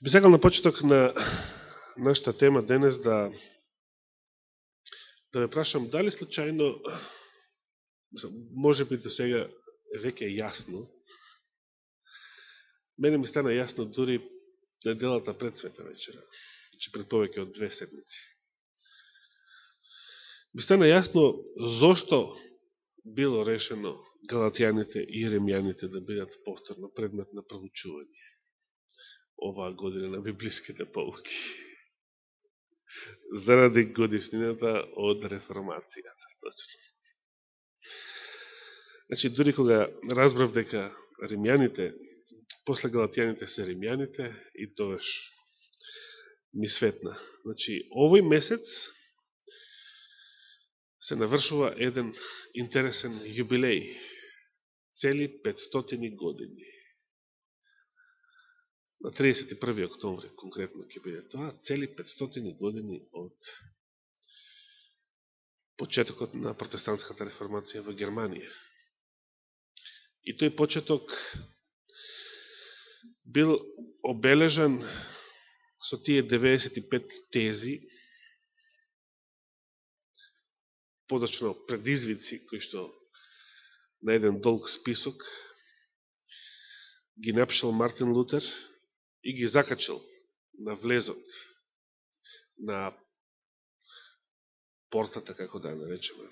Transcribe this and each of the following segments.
Би сакал на почеток на нашата тема денес да ве прашам дали случајно, може би до сега веќе е јасно, мене ми стана јасно дури неделата пред Света вечера, значи пред повеќе од 2 седмици. Ми стана јасно зошто било решено галатјаните и римјаните да бидат повторно предмет на проучување оваа година на библиските поуки. Заради годишнината од реформацијата. Точно. Значи, дури кога разбрав дека римјаните, после галатјаните се римјаните, и тогаш ми светна. Значи, овој месец се навршува еден интересен јубилеј. Цели 500 години. На 31. октомври, конкретно ќе биде тоа, цели 500 години од почетокот на протестантската реформација во Германија. И тој почеток бил обележан со тие 95 тези, подочно предизвици, кои што на еден долг список ги напишал Мартин Лутер и ги закачал на влезот на портата, како да наречеме,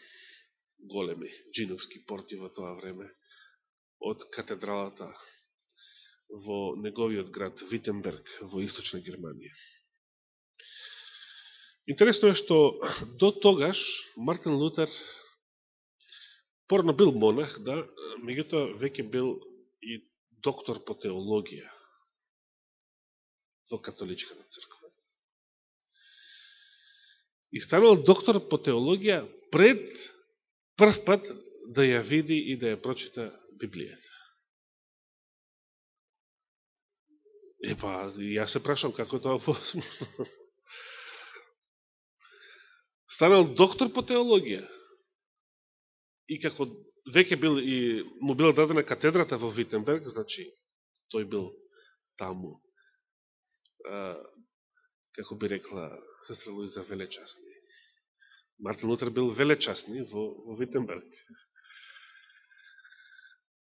големи джиновски порти во тоа време, од катедралата во неговиот град Витенберг во источна Германија. Интересно е што до тогаш Мартин Лутер порано бил монах, да, меѓутоа веќе бил и доктор по теологија во католичката црква. И станал доктор по теологија пред прв пат да ја види и да ја прочита Библијата. Јас се прашам како тоа возможно. Станал доктор по теологија и како веќе бил и му била дадена катедрата во Витенберг, значи тој бил таму, како би рекла сестра Луиза, велечасни. Мартин Лутер бил велечасни во Витенберг.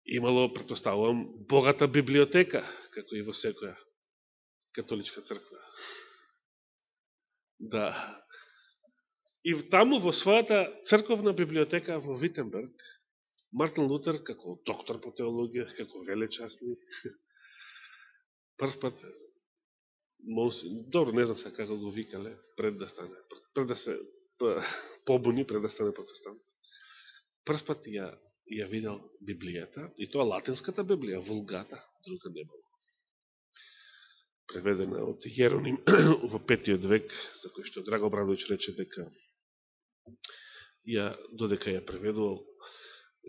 Имало, претоставувам, богата библиотека, како и во секоја католичка црква. Да. И таму во својата црковна библиотека во Витенберг, Мартин Лутер, како доктор по теологија, како велечасни, прв пат, добро, не знам сега како го викале, пред да се побуни, пред да стане протестант, прв пат ја видел Библијата, и тоа латинската Библија, Вулгата, друга небало. Преведена од Јероним во 5. век, за кој што Драго Брадович рече дека додека ја преведувал,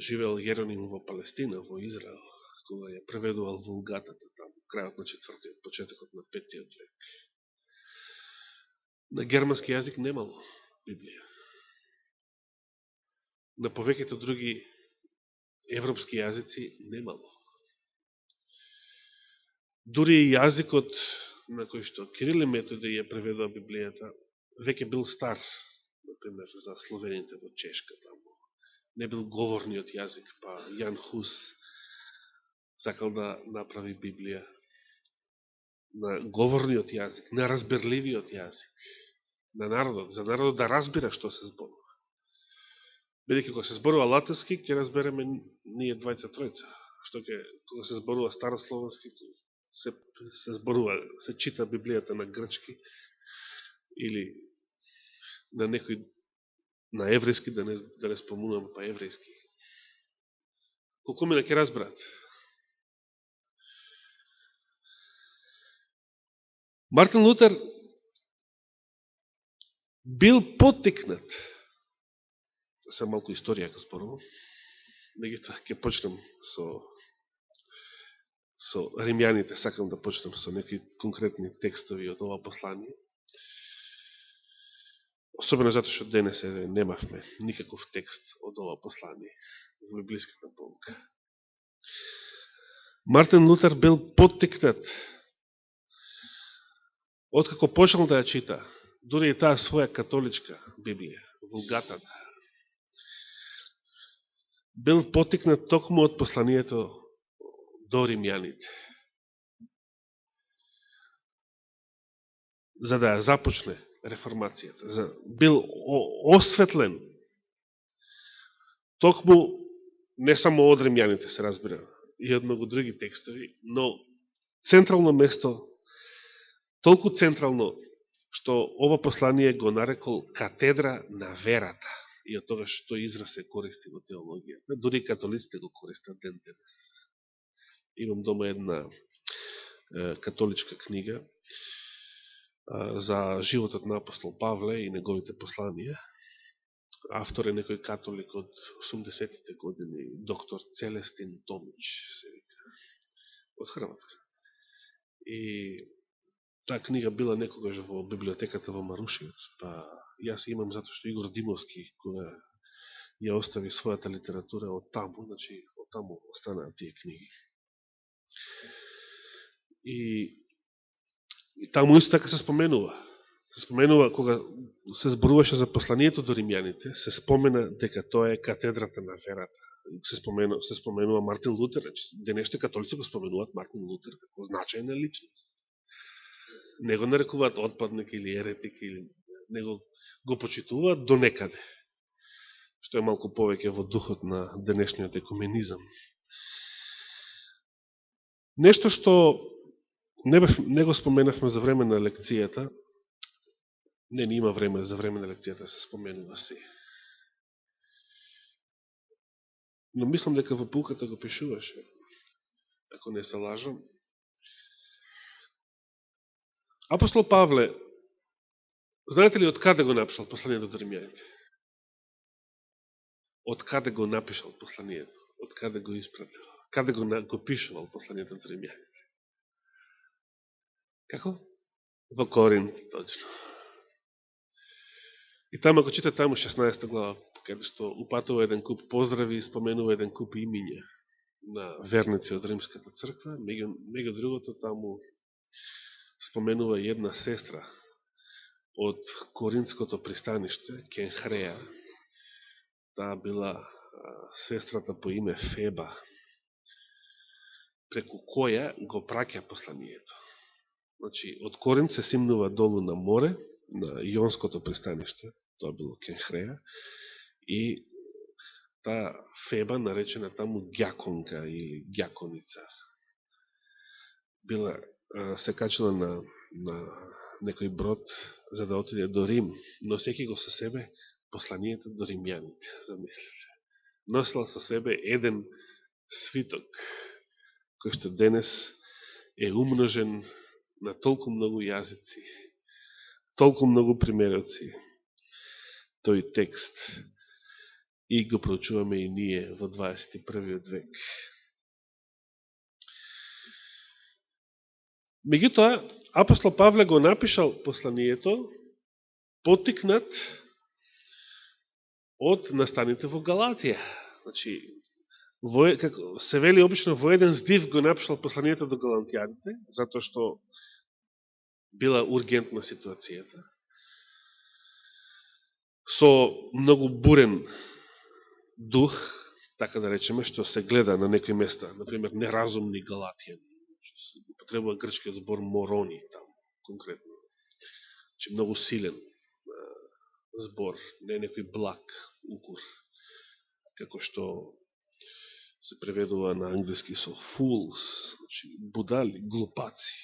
живеел Јероним во Палестина, во Израел, кога ја преведувал Вулгатата таму, крајот на 4. почетокот на 5. век. На германски јазик немало Библија. На повеќето други европски јазици немало. Дури и јазикот на кој што Кирил и Методи ја преведува Библијата, веќе бил стар, например, за словените во Чешка таму. Не бил говорниот јазик, па Јан Хус сакал да направи Библија на говорниот јазик, на разберливиот јазик, на народот, за народот да разбира што се зборува. Бидејќи кога се зборува латински, ќе разбереме ние двајца тројца. Што кога се зборува старословенски, се зборува, се чита Библијата на грчки или на некој на еврејски, да не спомнувам па еврејски. Колку мене ќе разберат? Мартин Лутер бил поттикнат, се малку историја ќе зборувам, меѓутоа ќе почнем со римјаните, сакам да почнем со некои конкретни текстови од ова послание. Особено затоа што денес немавме никаков текст од ова послание во библиската полука. Мартин Лутер бил поттикнат откако почнал да ја чита, дури и таа своја католичка Библија, Вулгатата, бил потикнат токму од посланието до римјаните, за да ја започне реформацијата. Бил осветлен токму не само од римјаните, се разбира, и од многу други текстови, но централно место, толку централно, што ова послание го нарекол катедра на верата. И од тогаш тој израз се користи во теологијата. Дури католиците го користат ден денес. Имам дома една католичка книга за животот на апостол Павле и неговите посланија. Автор е некој католик од 80-тите години, доктор Целестин Томич, се вика, од Хрватска. И таа книга била некогаш во библиотеката во Марушевец, па јас имам затоа што Игор Димовски, кога ја остави својата литература од таму, значи од таму останаа тие книги. И таму исто така се споменува. Се споменува, кога се зборуваше за посланието до римјаните, се спомена дека тоа е катедрата на верата. Се споменува Мартин Лутер, денешните католици го споменуваат Мартин Лутер како значајна личност. Не го нарекуваат отпадник или еретик, или него го почитуваат до некаде, што е малку повеќе во духот на денешниот екуменизам. Нешто што не го споменавме за време на лекцијата, не има време за време на лекцијата се споменува се. Но мислам дека во пулката го пишуваше, ако не се лажам. Апостол Павле, знаете ли од каде го напишал посланието до римјаните? Од каде го напишал посланието? Од каде го испратил? Каде го пишувал посланието до римјаните? Како? Во Коринт, точно. И таму, ако читате таму 16 глава, каде што упатува еден куп поздрави и споменува еден куп имиња на верници од Римската црква, меѓу другото таму споменува и една сестра од Коринтското пристаниште, Кенхреја. Таа била сестрата по име Феба, преку која го праќа посланието. Значи, од Коринт се симнува долу на море, на Јонското пристаниште, тоа било Кенхреја, и таа Феба, наречена таму Ѓаконка или Ѓаконица, била се качила на некој брод за да отиде до Рим, носејќи го со себе посланието до римјаните, замислите. Носила со себе еден свиток, кој што денес е умножен на толку многу јазици, толку многу примероци, тој текст, и го проучуваме и ние во 21. век. Меѓутоа, апостол Павле го напишал посланието потикнат од настаните во Галатија. Значи, како се вели обично, во еден здив го напишал посланието до галатјаните, затоа што била ургентна ситуацијата, со многу бурен дух, така да речеме, што се гледа на некои места, например, неразумни галатјани. Потребува грчкиот збор морони там, конкретно. Значи, многу силен збор, не некој благ укор, како што се преведува на англиски со fools, значи будали, глупаци.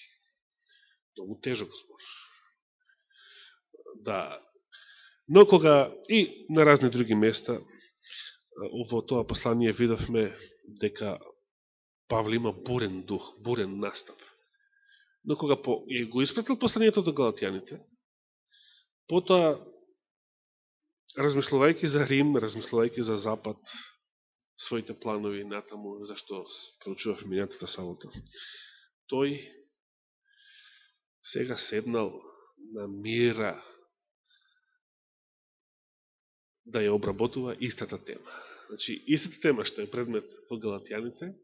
Многу тежок збор. Да. Но кога и на разни други места во тоа послание видовме дека Павле има бурен дух, бурен настап. Но кога го испратил посланието до галатјаните, потоа, размислувајќи за Рим, размислувајќи за Запад, своите планови натаму, зашто проучував минатата сабота, тој сега седнал на мира да ја обработува истата тема. Значи, истата тема што е предмет во галатјаните,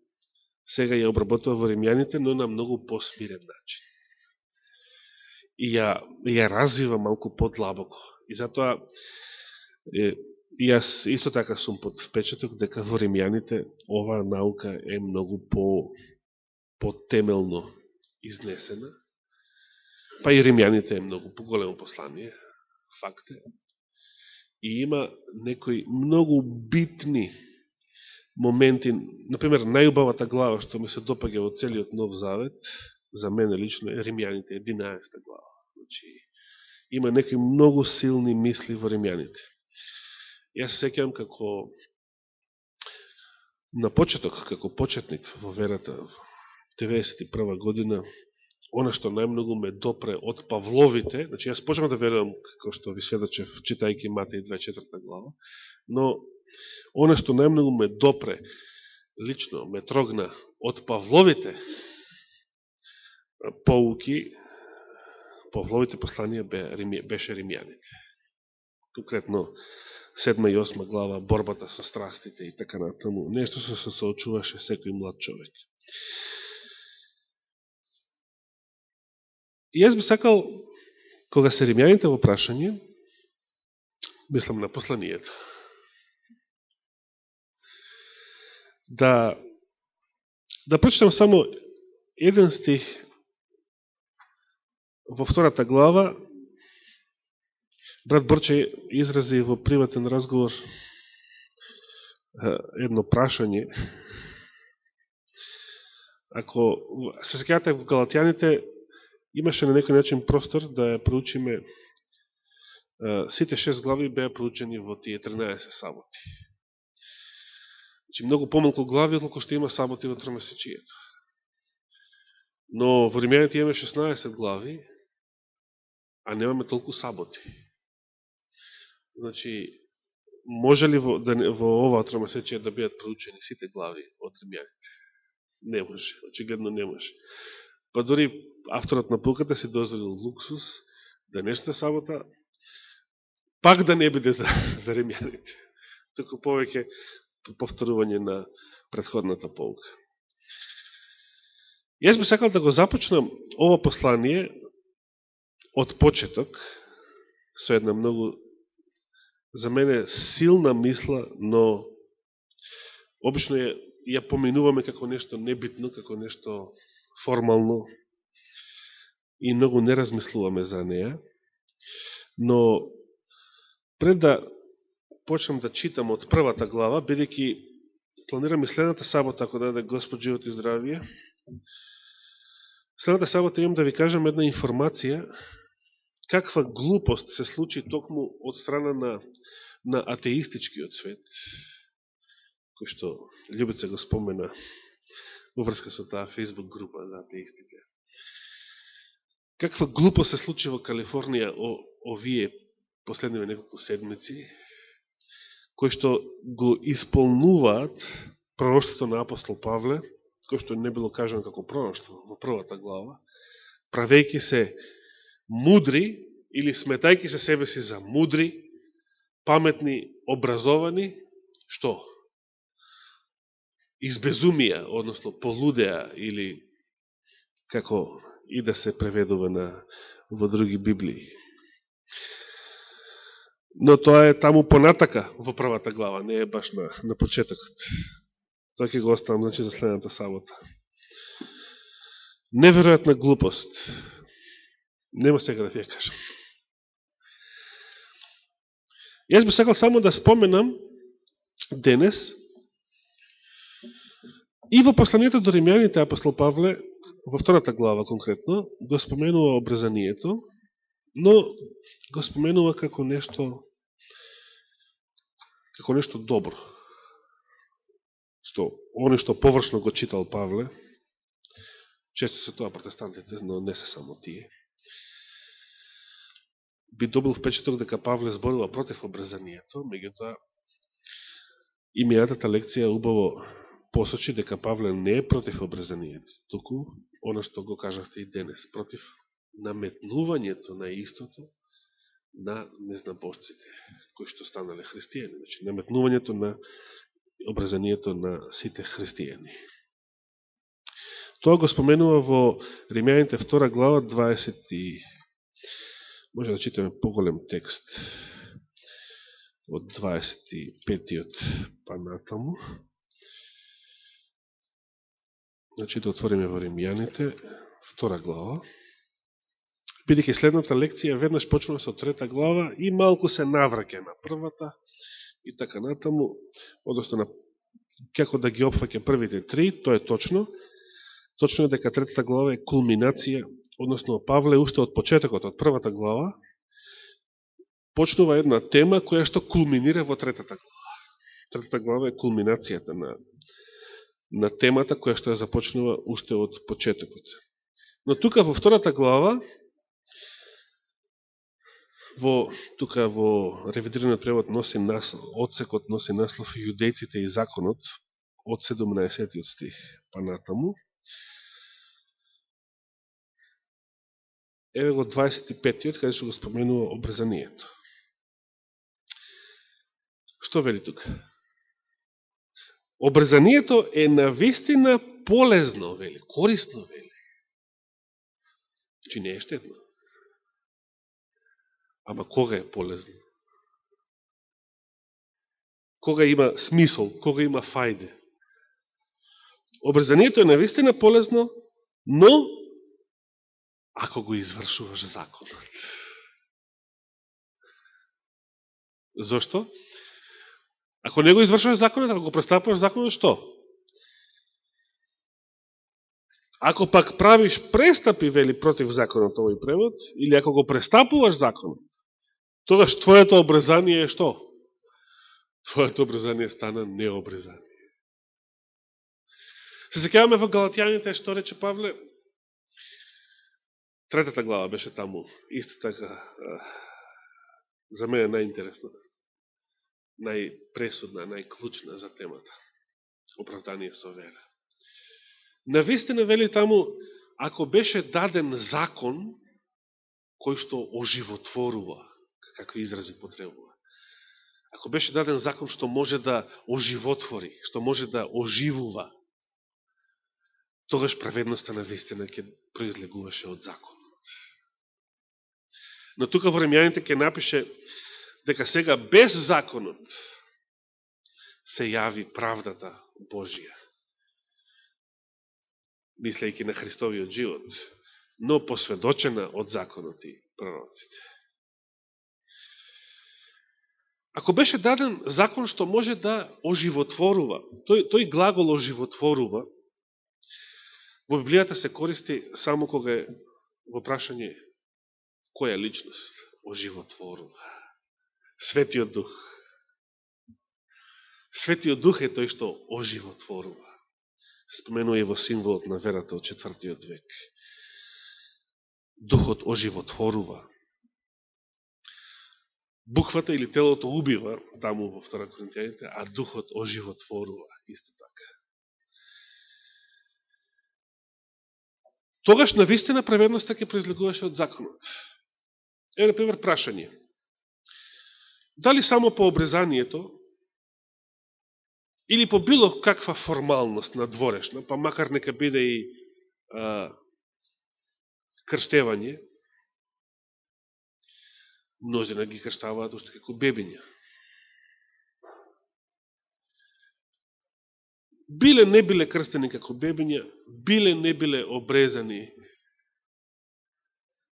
сега ја обработува во римјаните, но на многу посмирен начин. и ја развива малку подлабоко. И затоа јас исто така сум под впечаток дека во римјаните оваа наука е многу потемелно изнесена. Па и римјаните е многу поголемо послание, факт е. И има некои многу битни моменти, например, најубавата глава што ми се допаѓа во целиот Нов Завет, за мене лично е Римјаните 11 глава. Значи, има некои многу силни мисли во Римјаните. Јас се сеќавам како на почеток, како почетник во верата, 91 година, она што најмногу ме допре од Павловите, значи јас почнав да верувам, како што ви сведочев, читајќи Матеј 24 глава, но она што најмногу ме допре, лично ме трогна од Павловите поуки, Павловите посланија беше Римјаните. Конкретно 7 и 8 глава, борбата со страстите и така натаму, нешто што се соочуваше секој млад човек. И јас би сакал, кога се римјаните во прашање, мислам на посланието, да прочитам само еден стих во втората глава. Брат Борче изрази во приватен разговор едно прашање. Ако се сеќавате во Галатјаните, имаше на некој начин простор да ја проучиме, сите 6 глави беа проучени во тие 13 саботи. Значи, многу помалку глави, отколку што има саботи во тромесечието. Но во Римјаните имаме 16 глави, а немаме толку саботи. Значи, може ли во оваа тромесечие да бидат проучени сите глави од Римјаните? Не може, очигледно не може. Па дори авторот на пулката си дозволил луксус, денешната сабота, пак да не биде за римјаните. Току повеќе повторување на претходната полка. Јас би сакал да го започнам ова послание од почеток, со една многу, за мене, силна мисла, но обично ја поминуваме како нешто небитно, како нешто формално и многу не размислуваме за неја. Но пред да почнем да читам од првата глава, бидејќи планирам и следната сабота, ако даде Господ живот и здравие, следната сабота имам да ви кажам една информација каква глупост се случи токму од страна на атеистичкиот свет, кој што Љубица го спомена во врска со таа Facebook група за атеистите. Каква глупост се случи во Калифорнија овие последниве неколку седмици, кои што го исполнуваат пророштвото на апостол Павле, кој што не било кажано како пророштво во првата глава, правејќи се мудри или сметајќи се себе си за мудри, паметни, образовани, што? Избезумија, односно полудеа, или како и да се преведува во други Библии. Но тоа е таму понатака во првата глава, не е баш на почетокот. Тоа ќе го оставам, значи, за следната сабота. Неверојатна глупост. Нема сега да ви ја кажам. Јас би сакал само да споменам денес и во посланието до римјаните апостол Павле, во втората глава конкретно, го споменува обрезанието, но го споменува како нешто добро. Оно што површно го читал Павле, често се тоа протестантите, но не се само тие, би добил впечаток дека Павле зборува против обрезанието, меѓутоа имијатата лекција убаво посочи дека Павле не е против обрезанието, туку оно што го кажавте и денес, против наметнувањето на истото на незнабожците, кои што станале христијани, значи наметнувањето на обрезанието на сите христијани. Тоа го споменува во Римјаните 2 глава 23 Може да читаме поголем текст од 25-тиот па натаму. Значи да отвориме во Римјаните, 2 глава. Бидејќи следната лекција веднаш почнува со 3 глава и малку се навраќа на првата и така натаму, односно на како да ги опфаќа првите 3, тоа е точно. Точно е дека 3 глава е кулминација, односно Павле уште од почетокот, од 1 глава, почнува една тема која што кулминира во 3 глава. 3 глава е кулминацијата на темата која што ја започнува уште од почетокот. Но тука во 2 глава, тука во ревидираниот превод носи одсекот носи наслов Јудејците и законот од 17 стих па натаму. Еве го 25-тиот, каде што го споменува обрезанието. Што вели тука? Обрезанието е навистина полезно, вели, корисно, вели. Чи не е штетно. Ама кога е полезно? Кога има смисол, кога има фајде? Обрезанието е навистина полезно, но ако го извршуваш законот. Зошто? Ако не го извршуваш законот, ако го престапуваш законот, што? Ако пак правиш престапи, вели, против законот овој превод, или ако го престапуваш законот, тогаш твоето обрезание е што? Твоето обрезание стана необрезание. Се сеќаваме во Галатјаните, што рече Павле? 3 глава беше таму. Исто така, за мене најинтересно, најпресудна, најклучна за темата. Оправдание со вера. Навистина, вели таму, ако беше даден закон, кој што оживотворува, какви изрази потребува, ако беше даден закон што може да оживотвори, што може да оживува, тогаш праведноста навистина ќе произлегуваше од законот. Но тука во Римјаните ќе напише дека сега без законот се јави правдата Божија, мислејќи на Христовиот живот, но посведочена од законот и пророците. Ако беше даден закон што може да оживотворува, тој глагол оживотворува, во Библијата се користи само кога е во прашање која личност оживотворува. Светиот Дух. Светиот Дух е тој што оживотворува. Се споменува и во символот на верата од 4. век. Духот оживотворува. Буквата или телото убива, таму во 2 Коринтијаните, а Духот оживотворува, исто така. Тогаш навистина праведноста ќе произлегуваше од законот. Еве, например, прашање. Дали само по обрезанието или по било каква формалност надворешна, па макар нека биде и крштевање, мнозина ги крштаваат уште како бебиња. Биле не биле крстени како бебиња, биле не биле обрезани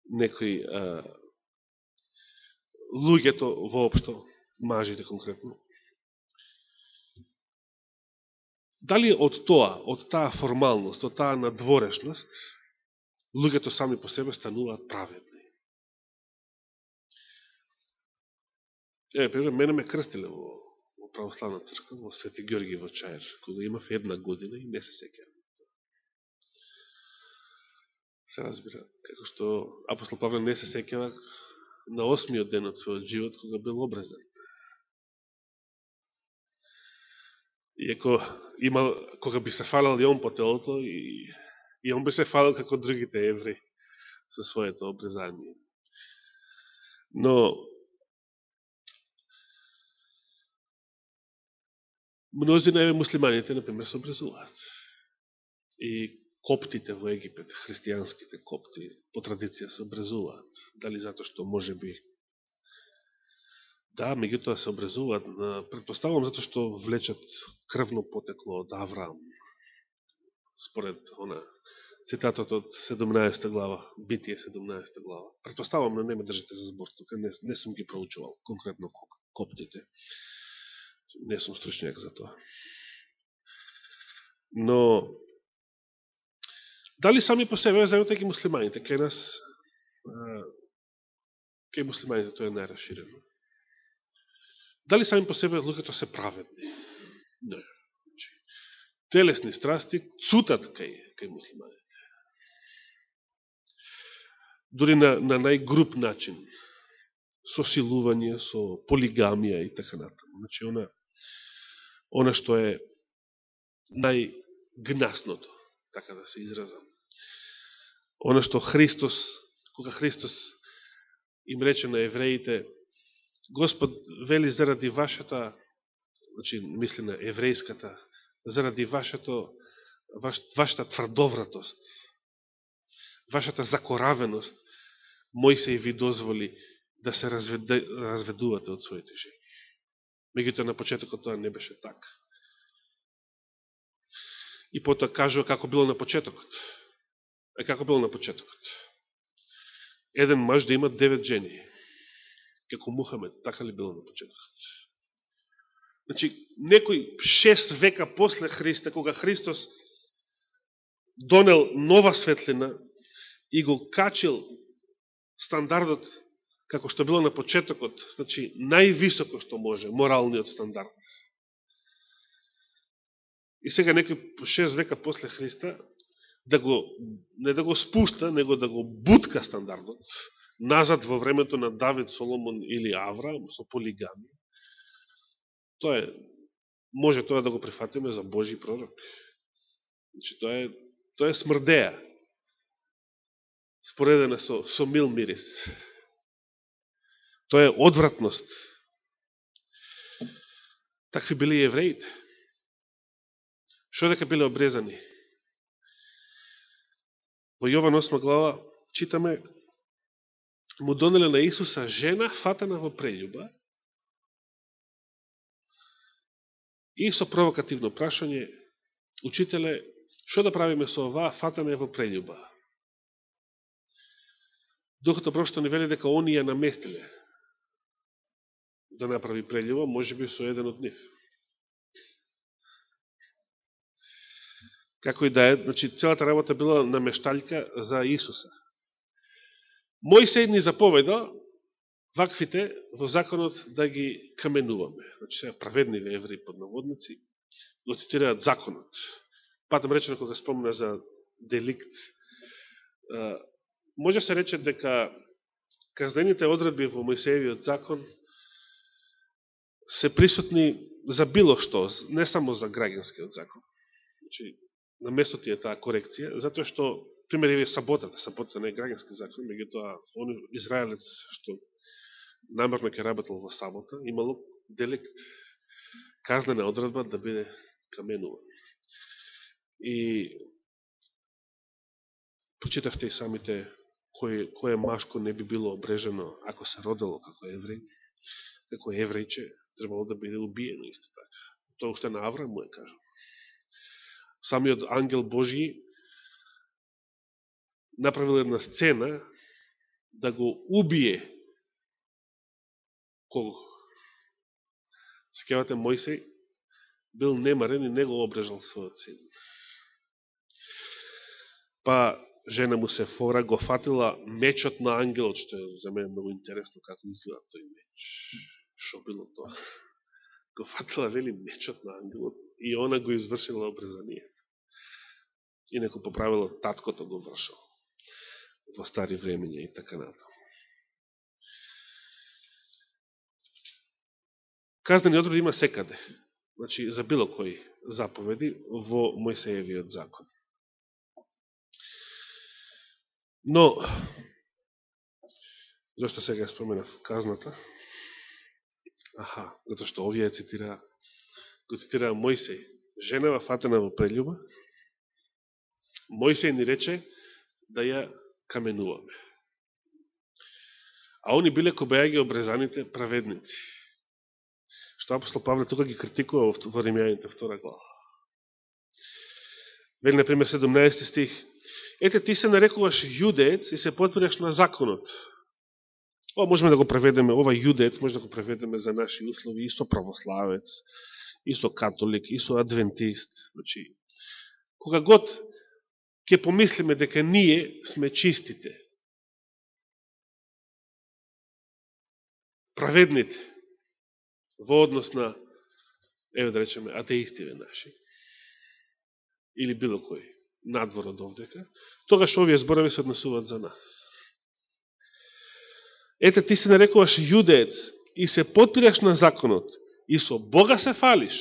некои луѓето воопшто, мажите конкретно. Дали од тоа, од таа формалност, од таа надворешност, луѓето сами по себе стануваат праведни? Пример, мене ме крстиле во православна црква, во Свети Георги во Чаир, кога имав 1 година и не се сеќавам. Се разбира, како што апостол Павле не се сеќава на 8-миот ден од својот живот, кога бил обрезан. Иако кога би се фалал и он по телото, и он би се фалал како другите евреи со своето обрезание. Но мнозина муслиманите, например, се обрезуваат. И коптите во Египет, христијанските копти, по традиција се обрезуваат. Дали затоа што може би... Да, меѓутоа се обрезуваат, предпоставувам затоа што влечат крвно потекло од Авраам. Според цитатот од 17 глава, Битие 17 глава. Предпоставувам, но не ме држите за збор, тука не сум ги проучувал конкретно коптите. Не сум стручњак за тоа. Но дали сами по себе, заедно ги муслиманите, кај нас, кај муслиманите тоа е најраширено. Дали сами по себе луѓето се праведни? Не. Телесни страсти цутат кај муслиманите. Дори на најгруп начин. Со силување, со полигамија и така натаму. Значи, она што е најгнасното, така да се изразам. Она што Христос, кога Христос им рече на евреите, Господ вели заради вашата, значи мисли на еврејската, заради вашата тврдовратост, вашата закоравеност, Мојсей ви дозволи да се разведувате од своите жени. Меѓутоа на почетокот тоа не беше така. И потоа кажува како било на почетокот. Како било на почетокот? Еден маж да има 9 жени. Како Мухамед, така ли било на почетокот? Значи, некој 6 века после Христа, кога Христос донел нова светлина и го качил стандардот како што било на почетокот, значи највисоко што може, моралниот стандард. И сега некој 6 века после Христа не да го спушта, него да го бутка стандардот назад во времето на Давид, Соломон или Авраам со полигамија. Може тоа да го прифатиме за Божи пророк. Значи, тоа е смрдеја, споредена со мил мирис. Тоа е одвратност. Такви били и евреите. Шо дека биле обрезани? Во Јован 8 глава читаме: му донеле на Исуса жена фатена во прељуба и со провокативно прашање: учителе, шо да правиме со оваа фатена во прељуба? Духот опрошто ни вели дека они ја наместиле да направи прељуба, може би со еден од нив. Како и да е, значи целата работа била намешталјка за Исуса. Мојсей ни заповеда ваквите во законот да ги каменуваме. Значи сега праведниве евреи под наводници го цитираат законот. Патем речено кога спомна за деликт, може се рече дека казнените одредби во Мојсеевиот закон се присутни за било што, не само за граѓанскиот закон. Значи, на место ти е таа корекција, затоа што, пример е саботата не е граѓански закон, меѓутоа израелец што намерно ќе работел во сабота, имало деликт, казнена одредба да биде каменуван. И почитавте и самите кое машко не би било обрежено ако се родело како евреј, како еврејче, требало да биде убиено исто така. Тоа уште на Авраам му е кажано. Самиот ангел Божи направил една сцена да го убие кого? Секавате, Мојсей бил немарен и не го обрежал својот син. Па жена му Сефора го фатила мечот на ангелот, што е за мене многу интересно како изгледа тој меч. Шо било тоа? Го фатила, вели, мечот на ангелот и она го извршила обрезанието. Инако по правило таткото го вршал во стари времења и така натаму. Казнени одредби има секаде, значи за било кои заповеди во Мојсеевиот закон. Но, зашто сега споменав казната? Затоа што овие го цитира Мојсей. Женава фатена во прељуба Мојсей ни рече да ја каменуваме. А они биле кобејаги обрезаните праведници. Што апостол Павле тука ги критикува во Римјаните 2 глава. Вели, например, 17 стих. Ете, ти се нарекуваш јудеец и се потпираш на законот. Ова можеме да го преведеме, ова јудеец може да го преведеме за наши услови и со православец, и со католик, и со адвентист. Значи, кога год ќе помислиме дека ние сме чистите, праведните, во однос на, еве да речеме, атеистиве наши, или било кој надвор од овдека, тогаш овие зборови се однесуваат за нас. Ете, ти се нарекуваш јудеец и се потпираш на законот и со Бога се фалиш.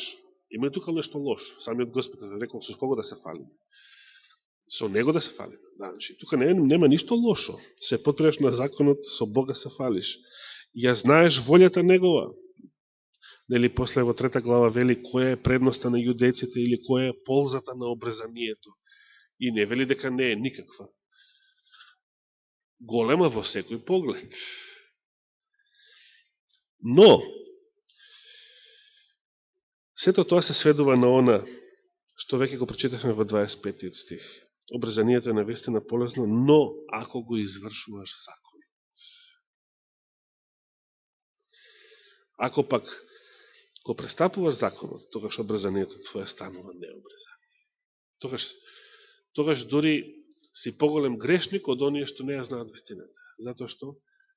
Има тука нешто лошо. Самиот Господ е рекол со кого да се фалиме. Со Него да се фалиме. Значи, тука нема ништо лошо. Се потпираш на законот, со Бога се фалиш. Ја знаеш волјата Негова. Нели после во 3 глава вели која е предноста на јудејците или која е ползата на обрезанието. И не вели дека не е никаква. Голема во секој поглед. Но, сето тоа се сведува на она што веќе го прочитавме во 25 стих. Обрезанието е навистина полезно, но ако го извршуваш закон. Ако пак го престапуваш законот, тогаш обрезанието твое станува необрезание. Тогаш дури си поголем грешник од оние што не ја знаат вистината. Затоа што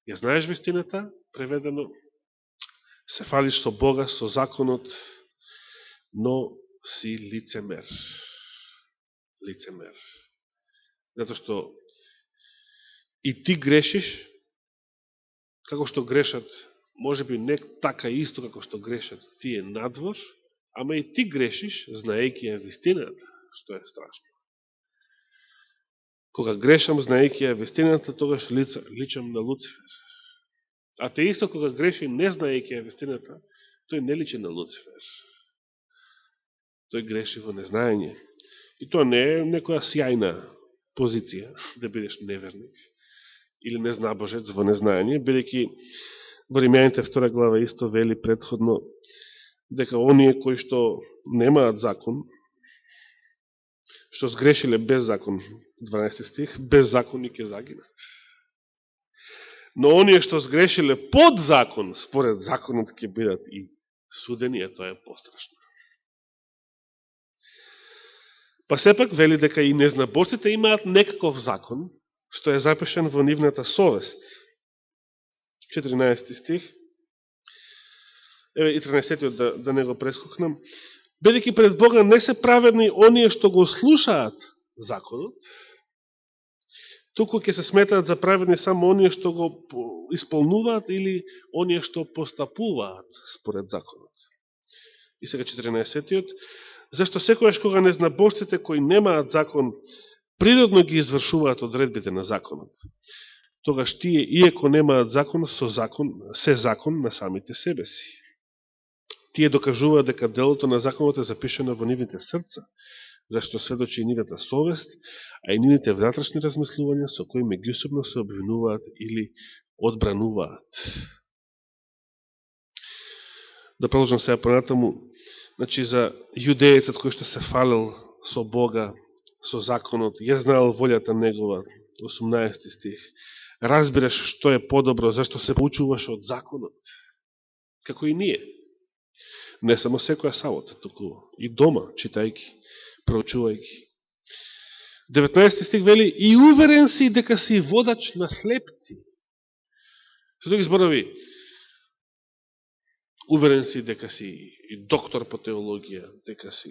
ја знаеш вистината, преведено, се фалиш со Бога, со законот, но си лицемер. Лицемер. Затоа што и ти грешиш, како што грешат, може би не така исто како што грешат тие надвор, ама и ти грешиш, знаејќи ја вистината, што е страшно. Кога грешам, знаејќи ја вистината, тогаш личам на Луцифер. А те исто кога греши, не знаејќи ја вистината, тој не личи на Луцифер. Тој греши во незнаење. И тоа не е некоја сјајна позиција, да бидеш неверник или незнабожец во незнаење, бидејќи во Римјаните 2 глава исто вели предходно дека оние кои што немаат закон, што сгрешиле без закон, 12 стих, без закон и ќе загинат. Но оние што сгрешиле под закон, според законот ќе бидат и судени, а тоа е пострашно. Па сепак вели дека и незнабожците имаат некаков закон, што е запишен во нивната совест. 14 стих, еве и 13 да не го прескокнам. Бидејќи пред Бога не се праведни оние што го слушаат законот, туку ќе се сметаат за праведни само оние што го исполнуваат или оние што постапуваат според законот. И сега 14-тиот. Зашто секојаш кога незнабожците кои немаат закон природно ги извршуваат одредбите на законот, тогаш тие, иеко немаат закон, со закон, се закон на самите себе си. Тие докажуваат дека делото на законот е запишено во нивните срца, зашто сведочи и нивната совест, а и нивните внатрешни размислувања со кои меѓусебно се обвинуваат или одбрануваат. Да продолжам сега понатаму. Значи, за јудеецот кој што се фалил со Бога, со законот, ја знаел волјата Негова, 18 стих. Разбираш што е подобро, зашто се поучуваш од законот. Како и ние. Не само секоја сабота, туку и дома, читајки, проучувајки. 19 стих вели, и уверен си дека си водач на слепци. Со други зборови, уверен си дека си доктор по теологија, дека си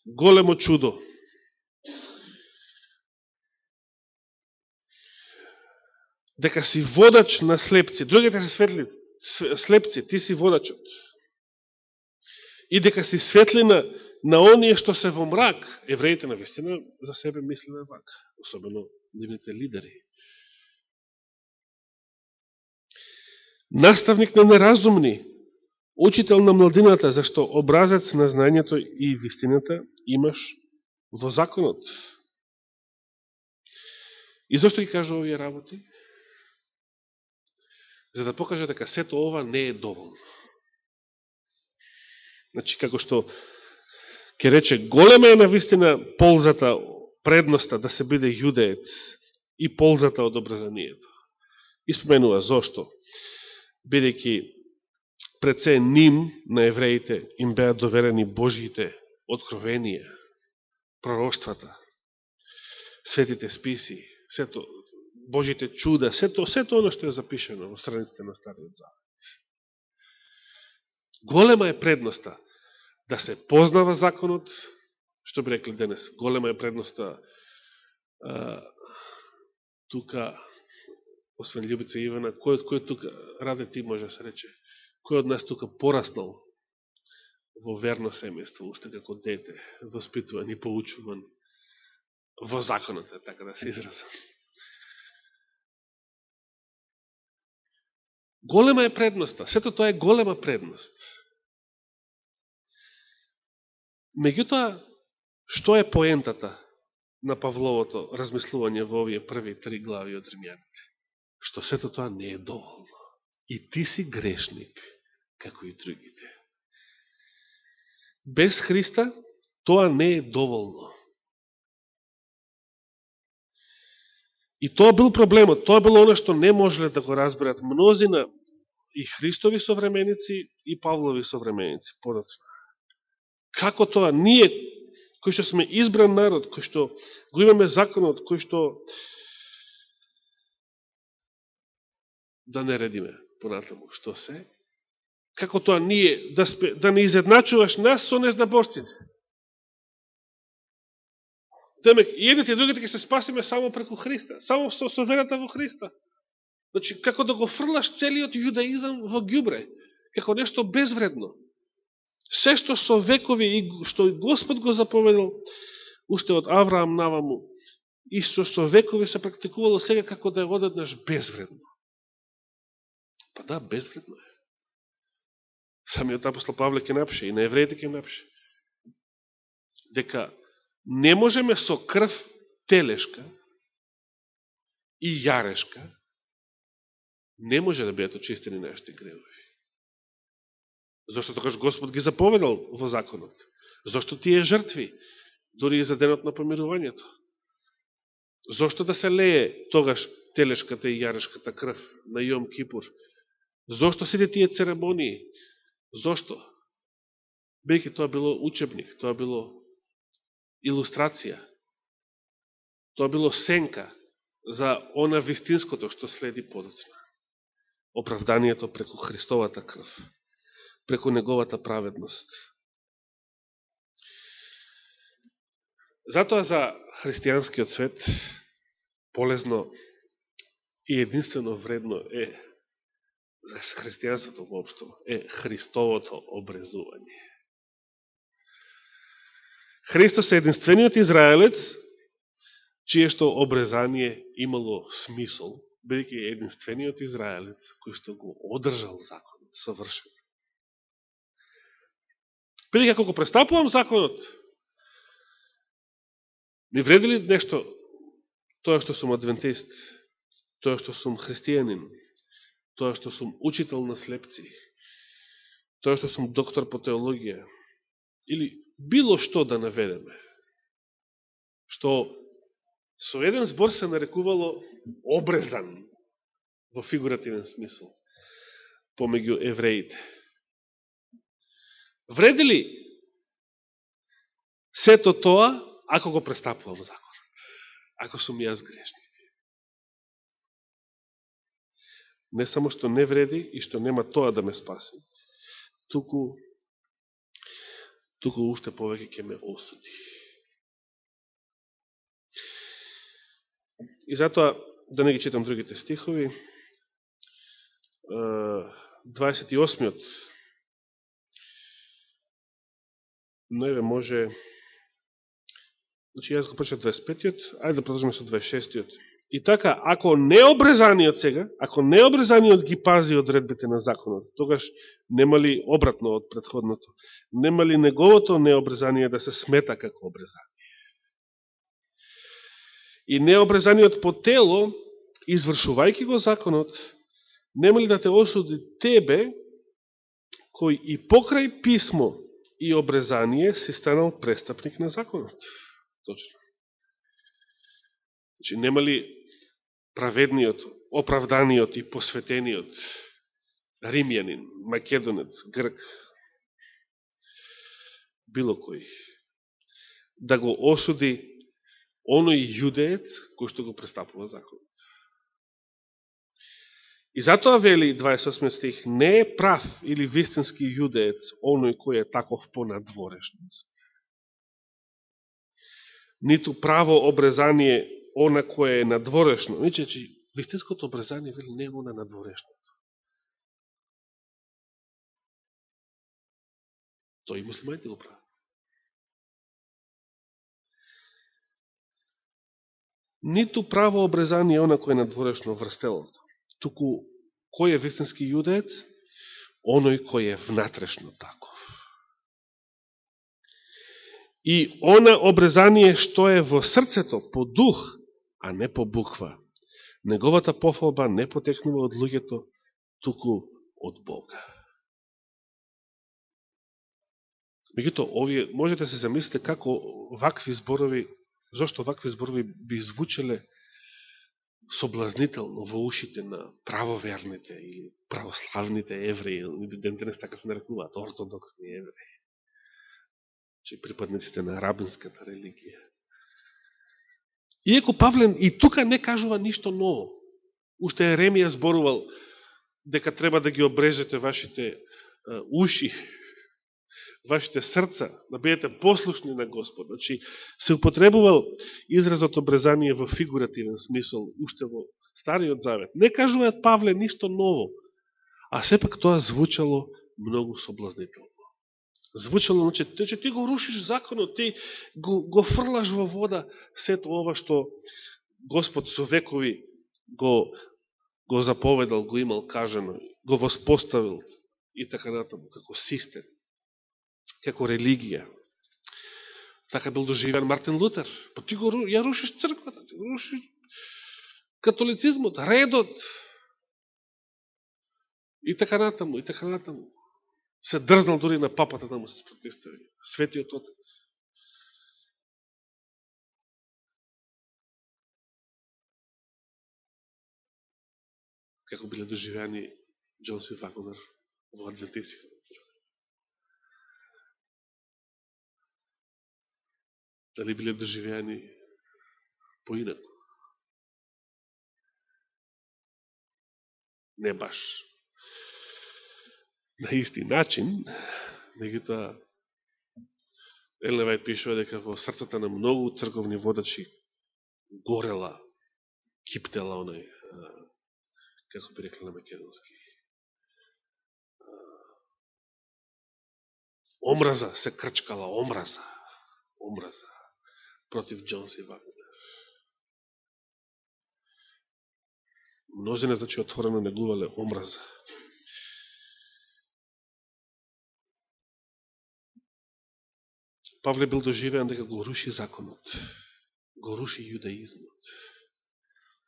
големо чудо. Дека си водач на слепци. Другите се светли, слепци, ти си водачот. И дека си светлина на оние што се во мрак. Евреите на вистина за себе мислиме вака, особено нивните лидери. Наставник на неразумни, учител на младината, зашто образец на знаењето и вистината имаш во законот. И зашто ги кажа овие работи? За да покаже дека сето ова не е доволно. Значи, како што ќе рече, голема е навистина ползата, предноста да се биде јудеец и ползата од обрезанието. И споменува зошто. Бидејќи пред се ним, на евреите, им беа доверени Божиите откровенија, пророштвата, светите списи, сето, Божите чуда, сето оно што е запишено во страниците на Стариот Завет. Голема е предноста да се познава законот, што би рекли денес, голема е предноста тука, освен Љубица и Ивана, кој тука, Раде ти може да се рече, кој од нас тука пораснал во верно семејство, уште како дете, воспитуван и поучуван во законот, така да се изразам. Голема е предноста, сето тоа е голема предност. Меѓутоа, што е поентата на Павловото размислување во овие први 3 глави од Римјаните? Што сето тоа не е доволно. И ти си грешник, како и другите. Без Христа тоа не е доволно. И тоа бил проблемот, тоа било оно што не можеле да го разберат мнозина и Христови современици и Павлови современици подоцна. Како тоа ние, кои што сме избран народ, кои што го имаме законот, кои што да не редиме понатаму, што се, како тоа ние да не изедначуваш нас со незнаборците. Демек, и едните и другите ќе се спасиме само преку Христа, само со верата во Христа. Значи, како да го фрлаш целиот јудаизам во ѓубре, како нешто безвредно. Се што со векови и што Господ го заповедал, уште од Авраам наваму, и што со векови се практикувало сега како да е одеднаш безвредно. Па да, безвредно е. Самиот апостол Павле ќе напише, и на евреите ќе напише, дека не можеме со крв телешка и јарешка, не може да бидат очистени нашите гревови. Зошто тогаш Господ ги заповедал во законот? Зошто тие жртви, дури и за денот на помирувањето? Зошто да се лее тогаш телешката и јарешката крв на Јом Кипур? Зошто сите тие церемонии? Зошто? Бејќи тоа било учебник, тоа било илустрација, тоа било сенка за она вистинското што следи подоцна. Оправданието преку Христовата крв, преку неговата праведност. Затоа за христијанскиот свет полезно и единствено вредно е, за христијанството воопшто, е Христовото обрезување. Христос е единствениот израелец, чиешто обрезание имало смисол, бидејќи е единствениот израелец кој што го одржал законот совршено. Бидејќи ако го престапувам законот, ми вреди ли нешто тоа што сум адвентист, тоа што сум христијанин, тоа што сум учител на слепци, тоа што сум доктор по теологија, или било што да наведеме, што со еден збор се нарекувало обрезан во фигуративен смисол помеѓу евреите. Вреди ли сето тоа ако го престапувам законот? Ако сум јас грешник? Не само што не вреди и што нема тоа да ме спаси, туку уште повеќе ќе ме осуди. И затоа, да не ги читам другите стихови, 28-миот, но еве може, значи јас го прочитам 25-тиот, ајде да продолжиме со 26-тиот. И така, ако необрезаниот сега, ако необрезаниот ги пази одредбите на законот, тогаш нема ли обратно од предходното? Нема ли неговото необрезание да се смета како обрезание? И необрезаниот по тело, извршувајќи го законот, нема ли да те осуди тебе, кој и покрај писмо и обрезание си станал престапник на законот? Точно. Значи, нема ли праведниот, оправданиот и посветениот римјанин, македонец, грк, било кој, да го осуди оној јудеец кој што го престапува законот? И затоа вели 28 стих, не е прав или вистински јудеец оној кој е таков по надворешност, ниту право обрезание она кој е надворешно. Значи, вистинското обрезание вели не е она надворешното. Тој и муслиманите го прават. Ниту право обрезание она кој е надворешно врз телото, туку кој е вистински јудеец? Оној кој е внатрешно таков. И она обрезание што е во срцето, по дух, а не по буква. Неговата пофалба не потекнува од луѓето, туку од Бога. Меѓуто, овие, можете се замислите како вакви зборови, зашто вакви зборови би звучеле соблазнително во ушите на правоверните или православните евреи, или денес така се нарекуваат, ортодоксни евреи, че припадниците на рабинската религија. Иако Павле и тука не кажува ништо ново. Уште Еремија зборувал дека треба да ги обрежете вашите уши, вашите срца, да бидете послушни на Господ. Значи, се употребувал изразот обрезание во фигуративен смисол, уште во Стариот Завет. Не кажуваат Павле ништо ново, а сепак тоа звучало многу соблазнително. Звучало, значи, ти го рушиш законот, ти го фрлаш во вода сето ова што Господ со векови го заповедал, го имал кажано, го воспоставил и така натаму, како систем, како религија. Така бил доживен Мартин Лутер. Па ти ја рушиш црквата, ти го рушиш католицизмот, редот и така натаму, и така натаму. Се дрзнал дури на папата да му се спротивстави. Светиот Отец. Како биле доживени Джон Си Вагонер во адвентистика. Дали биле доживени поинако? Не баш на исти начин, меѓутоа Елен Вајд пишува дека во срцата на многу црковни водачи горела, киптела онај, како би рекли на македонски, омраза, се крчкала омраза против Джон Си Вагонер. Мнозина, значи, отворено негувале омраза. Павле бил доживеан дека го руши законот, го руши јудаизмот,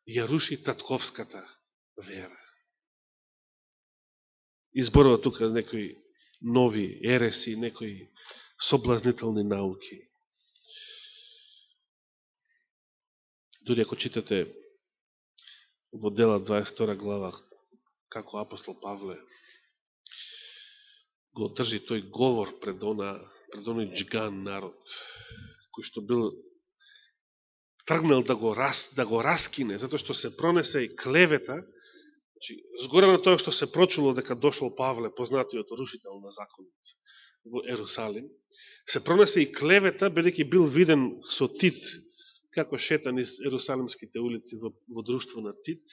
ја руши татковската вера. Изборува тука некои нови ереси, некои соблазнителни науки. Дори ако читате во Дела 22 глава, како апостол Павле го држи тој говор пред оној джиган народ, кој што бил тргнал да го раскине, затоа што се пронесе и клевета. Значи, згоре на тоа што се прочуло дека дошол Павле, познатиот рушител на законот во Ерусалим, се пронесе и клевета, бидејќи бил виден со Тит, како шетан из ерусалимските улици во друштво на Тит.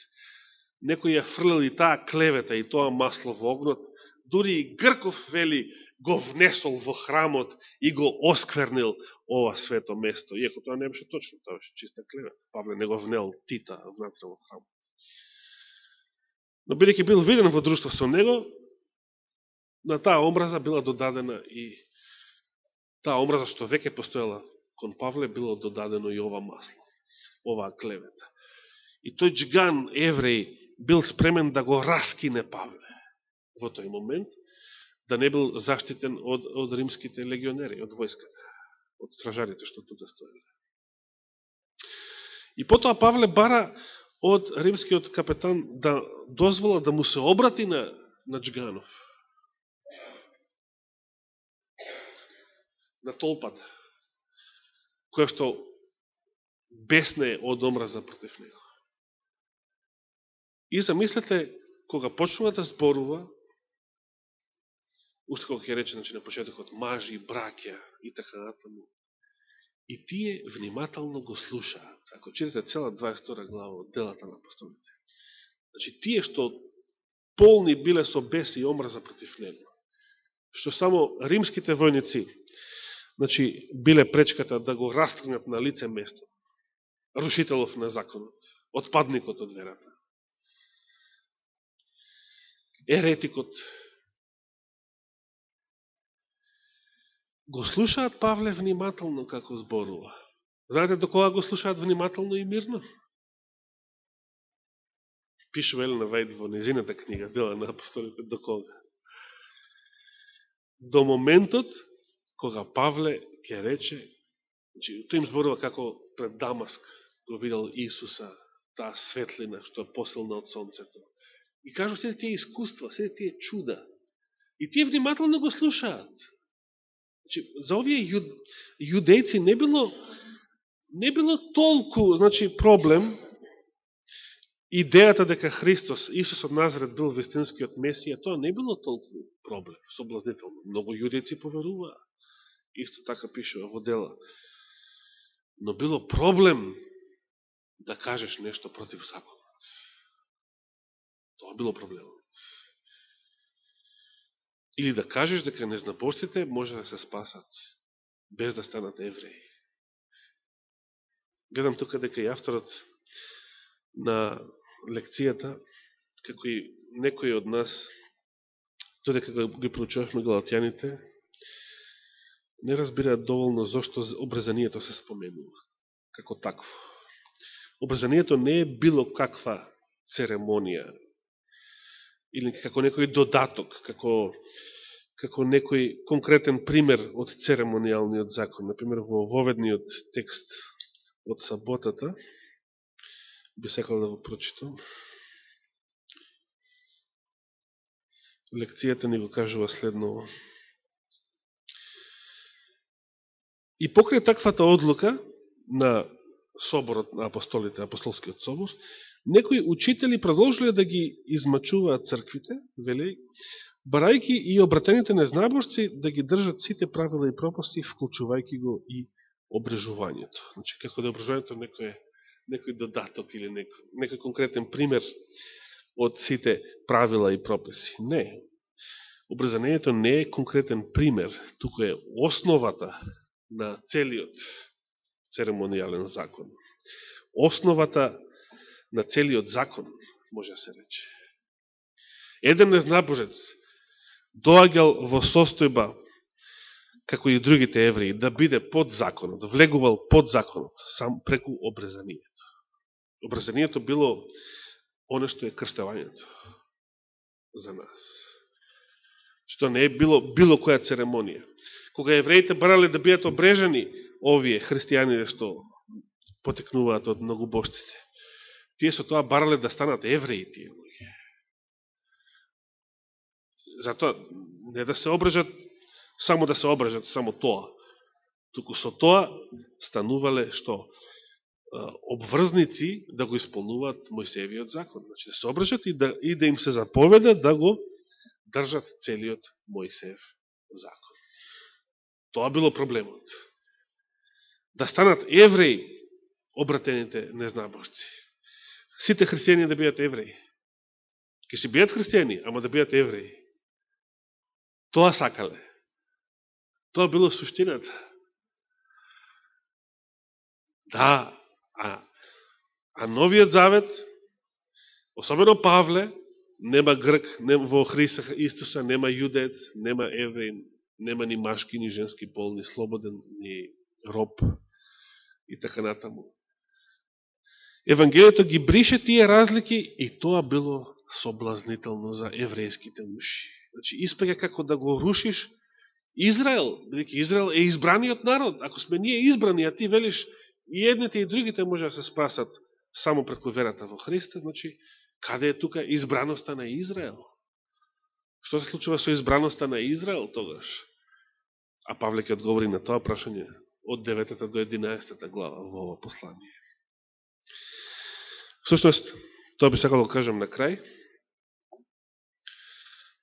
Некој ја фрлил и таа клевета и тоа масло во огнот. Дури и Грков, вели, го внесол во храмот и го осквернил ова свето место. Иако тоа не беше точно, тоа беше чиста клевета. Павле не го внел Тита внатре во храмот. Но бидејќи бил виден во друштво со него, на таа омраза била додадена и таа омраза што веќе постоела кон Павле, било додадено и ова масло. оваа клевета. И тој джиган евреј бил спремен да го раскине Павле во тој момент, да не бил заштитен од римските легионери, од војската, од стражарите што тука стоеле. И потоа Павле бара од римскиот капетан да дозвола да му се обрати на Джиганов. На толпата, која што бесне од омраза против него. И замислете, кога почнува да зборува, уште кога ќе рече на почетокот мажи, браќа и така натаму, и тие внимателно го слушаат. Ако читате цела 22 глава од делата на апостолите, значи тие што полни биле со бес и омраза против него, што само римските војници, значи биле пречката да го растргнат на лице место, рушителов на законот, отпадникот од верата, еретикот, го слушаат Павле внимателно како зборува. Знаете до кога го слушаат внимателно и мирно? Пишува Елена Вајд во незината книга Дела на апостолите, до кога? До моментот кога Павле ќе рече, значи, тој им зборува како пред Дамаск го видел Исуса, таа светлина што е посилна од сонцето. И кажу сите тие искуства, сите тие чуда. И тие внимателно го слушаат. Значи, за овие јудејци не било толку, значи, проблем идејата дека Христос, Исус од Назарет бил вистинскиот Месија, тоа не било толку проблем, соблазнително. Многу јудејци поверуваа. Исто така пишува во Дела. Но било проблем да кажеш нешто против законот. Тоа било проблемот. Или да кажеш дека незнабожците може да се спасат без да станат евреи. Гледам тука дека и авторот на лекцијата, како и некои од нас, додека ги проучувавме галатјаните, не разбираат доволно зашто обрезанието се споменува како такво. Обрезанието не е било каква церемонија или како некој додаток, како некој конкретен пример од церемонијалниот закон. Например, во воведниот текст од саботата, би сакал да го прочитам. Лекцијата ни го кажува следново. И покрај таквата одлука на соборот на апостолите, апостолскиот собор, некои учители продолжиле да ги измачуваат црквите, вели, барајки и обратените незнабожци да ги држат сите правила и пропусти, вклучувајќи го и обрежувањето. Значи, како да обрежувањето некој додаток или некој конкретен пример од сите правила и прописи. Не. Обрезанието не е конкретен пример, туку е основата на целиот церемонијален закон. Основата на целиот закон, може да се рече. Еден незнабожец доаѓал во состојба, како и другите евреи, да биде под законот, влегувал под законот, сам преку обрезанието. Обрезанието било оно што е крстевањето за нас. Што не е било која церемонија. Кога евреите барале да бидат обрежани, овие христијаните што потекнуваат од многобожците, тие со тоа барале да станат евреи тие луѓе. Затоа не да се обрежат, само да се обрежат, само тоа. Туку со тоа станувале што обврзници да го исполнуваат Мојсеевиот закон. Значи да се обрежат и да им се заповеда да го држат целиот Мојсеев закон. Тоа било проблемот. Да станат евреи обратените незнабожци. Сите христијани да бидат евреи. Ке си бидат христијани, ама да бидат евреи. Тоа сакале. Тоа било суштината. Да, а Новиот Завет, особено Павле, нема грк, во Христа Истуса нема јудеец, нема евреин, нема ни машки, ни женски пол, ни слободен, ни роб и така натаму. Евангелието ги брише тие разлики и тоа било соблазнително за еврејските уши. Значи, испаѓа како да го рушиш Израел, бидејќи Израел е избраниот народ. Ако сме ние избрани, а ти велиш и едните и другите може да се спасат само преку верата во Христа, значи, каде е тука избраноста на Израел? Што се случува со избраноста на Израел тогаш? А Павле ќе одговори на тоа прашање од 9 до 11 глава во ова послание. Всушност, тоа би сакал да кажем на крај.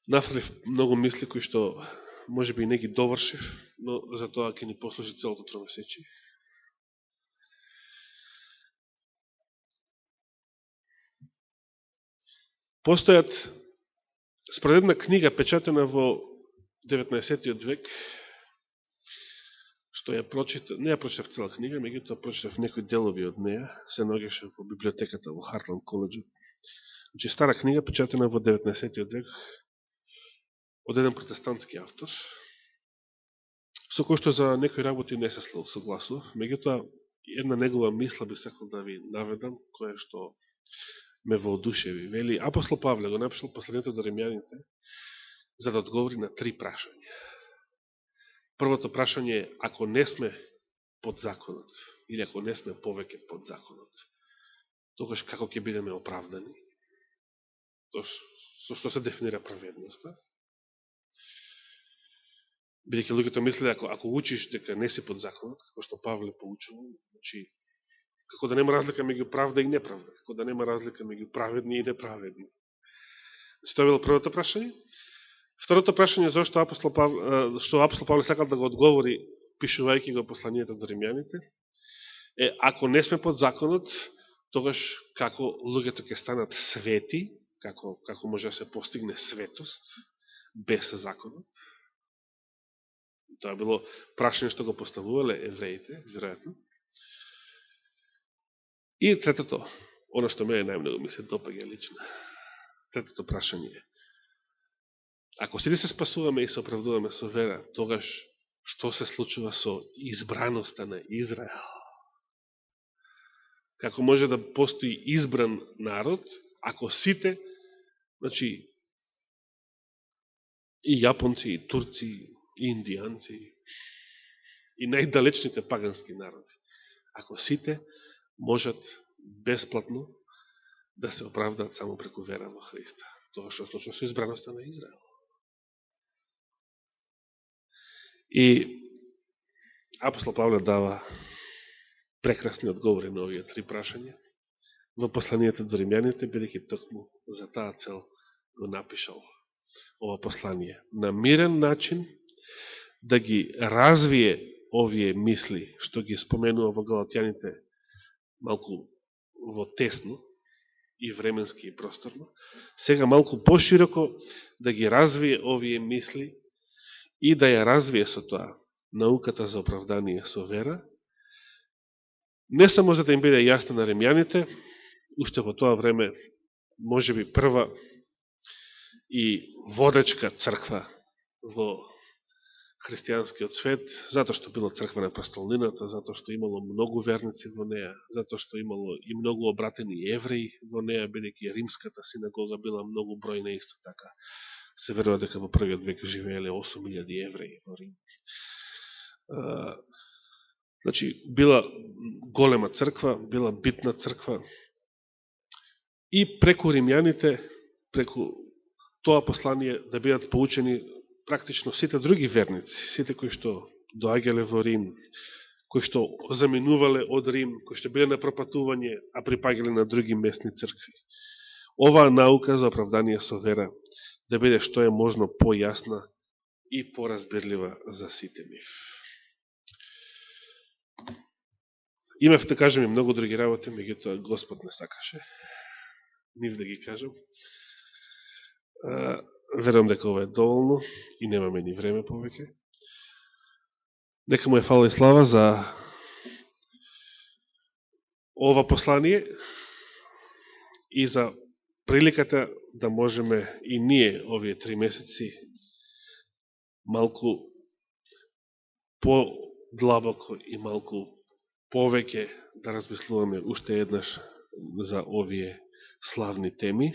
Нафрлив многу мисли кои што може би не ги довршив, но за тоа ќе ни послужи целото тромесечие. Постојат според една книга печатена во 19. век, што ја прочитав, не ја прочитав цела книга, меѓутоа прочитав некои делови од неја, се наоѓаше во библиотеката во Хартланд коледжот. Значи, стара книга печатена во 19. век од еден протестантски автор, со кој што за некои работи не се согласував, меѓутоа една негова мисла би сакал да ви наведам, која што ме воодушеви. Вели, апостол Павле го напишал посланието до римјаните за да одговори на 3 прашања. Првото прашање е, ако не сме под законот, или ако не сме повеќе под законот, тогаш како ќе бидеме оправдани? Со што се дефинира праведноста? Бидејќи луѓето мислеле, ако учиш дека не си под законот, како што Павле поучува, значи, како да нема разлика меѓу правда и неправда, како да нема разлика меѓу праведни и неправедни. Значи, тоа било првото прашање. Второто прашање, зашто апостол Павле сакал да го одговори, пишувајќи го посланието до римјаните, е, ако не сме под законот, тогаш како луѓето ќе станат свети, како може да се постигне светост без законот. Тоа било прашање што го поставувале евреите, веројатно. И третото, оно што мене најмногу ми се допаѓа лично, третото прашање е, ако сите се спасуваме и се оправдуваме со вера, тогаш што се случува со избраноста на Израел? Како може да постои избран народ, ако сите, значи, и јапонци, и турци, и индијанци, и најдалечните пагански народи, ако сите можат бесплатно да се оправдаат само преку вера во Христа. Тоа што случува со избраноста на Израел. И апостол Павле дава прекрасни одговори на овие 3 прашања во посланието до римјаните, бидејќи токму за таа цел го напишал ова послание. На мирен начин да ги развие овие мисли, што ги споменува во Галатјаните малку во тесно, и временски и просторно, сега малку пошироко да ги развие овие мисли и да ја развие со тоа науката за оправдание со вера, не само за да им биде јасно на римјаните, уште во тоа време, може би прва и водечка црква во христијанскиот свет, затоа што била црква на престолнината, затоа што имало многу верници во неја, затоа што имало и многу обратени евреи во неја, бидејќи римската синагога била многу бројна исто така. Се верува дека во првиот век живееле 8000 евреи во Рим. Значи, била голема црква, била битна црква и преку римјаните, преку тоа послание да бидат поучени практично сите други верници, сите кои што доаѓале во Рим, кои што заминувале од Рим, кои што биле на пропатување, а припаѓале на други местни цркви. Оваа наука за оправдание со вера да биде што е можно појасна и поразбирлива за сите нив. Имав да кажем и многу други работи, меѓутоа Господ не сакаше нив да ги кажем. Верувам дека ова е доволно и немаме ни време повеќе. Нека му е фала и слава за ова послание и за приликата да можеме и ние овие 3 месеци малку по-длабоко и малку повеќе да размислуваме уште еднаш за овие славни теми.